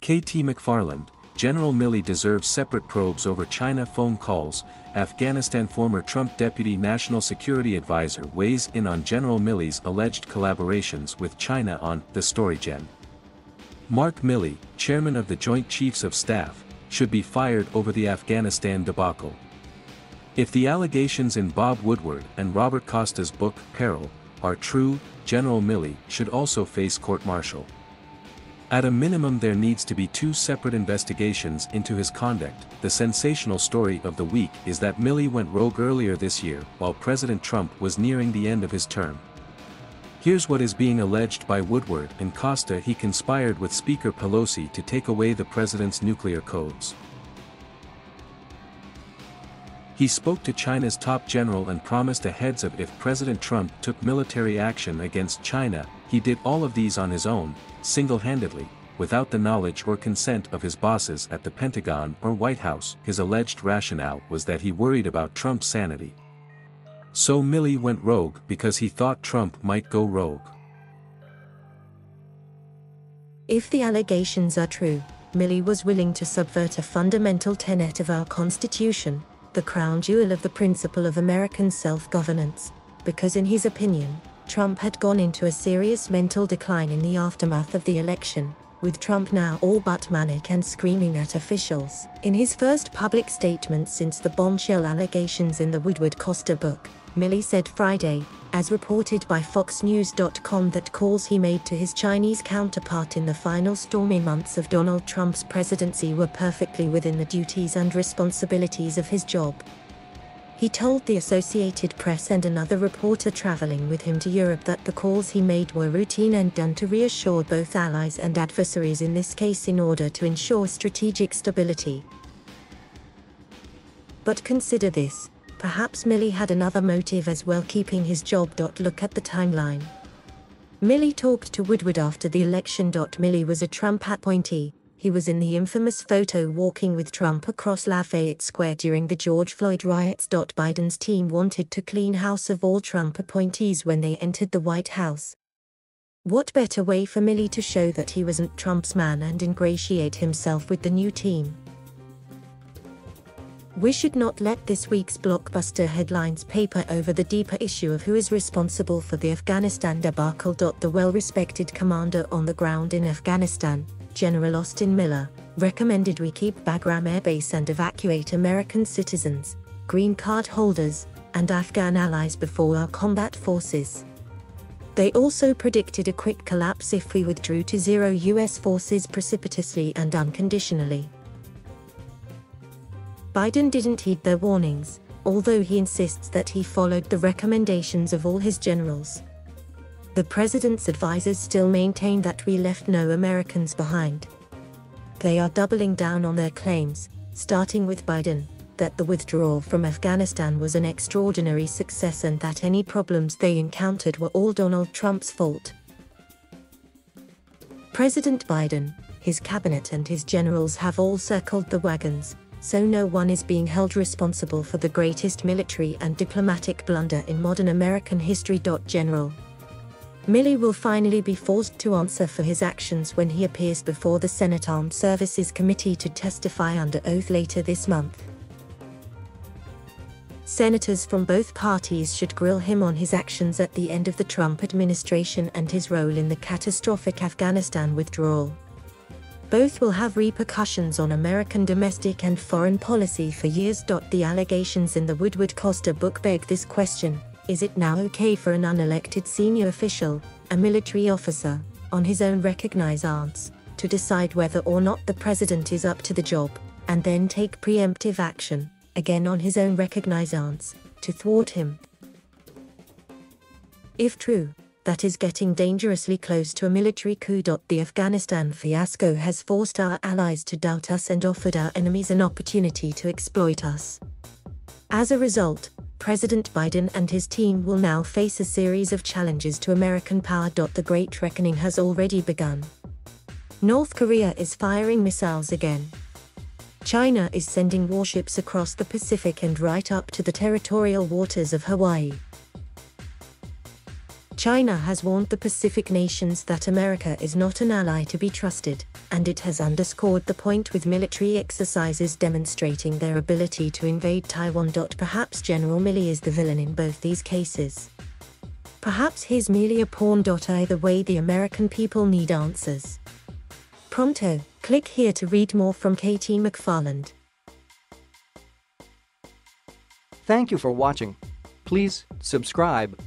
KT McFARLAND, General Milley deserves separate probes over China phone calls. Afghanistan-former Trump Deputy National Security Advisor weighs in on General Milley's alleged collaborations with China on The Story Gen. Mark Milley, chairman of the Joint Chiefs of Staff, should be fired over the Afghanistan debacle. If the allegations in Bob Woodward and Robert Costa's book, Peril, are true, General Milley should also face court-martial. At a minimum, there needs to be two separate investigations into his conduct. The sensational story of the week is that Milley went rogue earlier this year while President Trump was nearing the end of his term. Here's what is being alleged by Woodward and Costa: he conspired with Speaker Pelosi to take away the president's nuclear codes. He spoke to China's top general and promised a heads-up if President Trump took military action against China. He did all of these on his own, single-handedly, without the knowledge or consent of his bosses at the Pentagon or White House. His alleged rationale was that he worried about Trump's sanity. So Milley went rogue because he thought Trump might go rogue. If the allegations are true, Milley was willing to subvert a fundamental tenet of our Constitution, the crown jewel of the principle of American self-governance, because in his opinion, Trump had gone into a serious mental decline in the aftermath of the election, with Trump now all but manic and screaming at officials. In his first public statement since the bombshell allegations in the Woodward Costa book, Milley said Friday, as reported by FoxNews.com, that calls he made to his Chinese counterpart in the final stormy months of Donald Trump's presidency were perfectly within the duties and responsibilities of his job. He told the Associated Press and another reporter traveling with him to Europe that the calls he made were routine and done to reassure both allies and adversaries, in this case in order to ensure strategic stability. But consider this, perhaps Milley had another motive as well, keeping his job. Look at the timeline. Milley talked to Woodward after the election. Milley was a Trump appointee. He was in the infamous photo walking with Trump across Lafayette Square during the George Floyd riots. Biden's team wanted to clean house of all Trump appointees when they entered the White House. What better way for Milley to show that he wasn't Trump's man and ingratiate himself with the new team? We should not let this week's blockbuster headlines paper over the deeper issue of who is responsible for the Afghanistan debacle. The well-respected commander on the ground in Afghanistan, General Austin Miller, recommended we keep Bagram Air Base and evacuate American citizens, green card holders, and Afghan allies before our combat forces. They also predicted a quick collapse if we withdrew to zero U.S. forces precipitously and unconditionally. Biden didn't heed their warnings, although he insists that he followed the recommendations of all his generals. The president's advisors still maintain that we left no Americans behind. They are doubling down on their claims, starting with Biden, that the withdrawal from Afghanistan was an extraordinary success and that any problems they encountered were all Donald Trump's fault. President Biden, his cabinet and his generals have all circled the wagons, so no one is being held responsible for the greatest military and diplomatic blunder in modern American history. General Milley will finally be forced to answer for his actions when he appears before the Senate Armed Services Committee to testify under oath later this month. Senators from both parties should grill him on his actions at the end of the Trump administration and his role in the catastrophic Afghanistan withdrawal. Both will have repercussions on American domestic and foreign policy for years. The allegations in the Woodward Costa book beg this question: is it now okay for an unelected senior official, a military officer, on his own recognizance, to decide whether or not the president is up to the job, and then take preemptive action, again on his own recognizance, to thwart him? If true, that is getting dangerously close to a military coup. The Afghanistan fiasco has forced our allies to doubt us and offered our enemies an opportunity to exploit us. As a result, President Biden and his team will now face a series of challenges to American power. The Great Reckoning has already begun. North Korea is firing missiles again. China is sending warships across the Pacific and right up to the territorial waters of Hawaii. China has warned the Pacific nations that America is not an ally to be trusted, and it has underscored the point with military exercises demonstrating their ability to invade Taiwan. Perhaps General Milley is the villain in both these cases. Perhaps he's merely a pawn. Either way, the American people need answers. Pronto, click here to read more from KT McFarland. Thank you for watching. Please subscribe.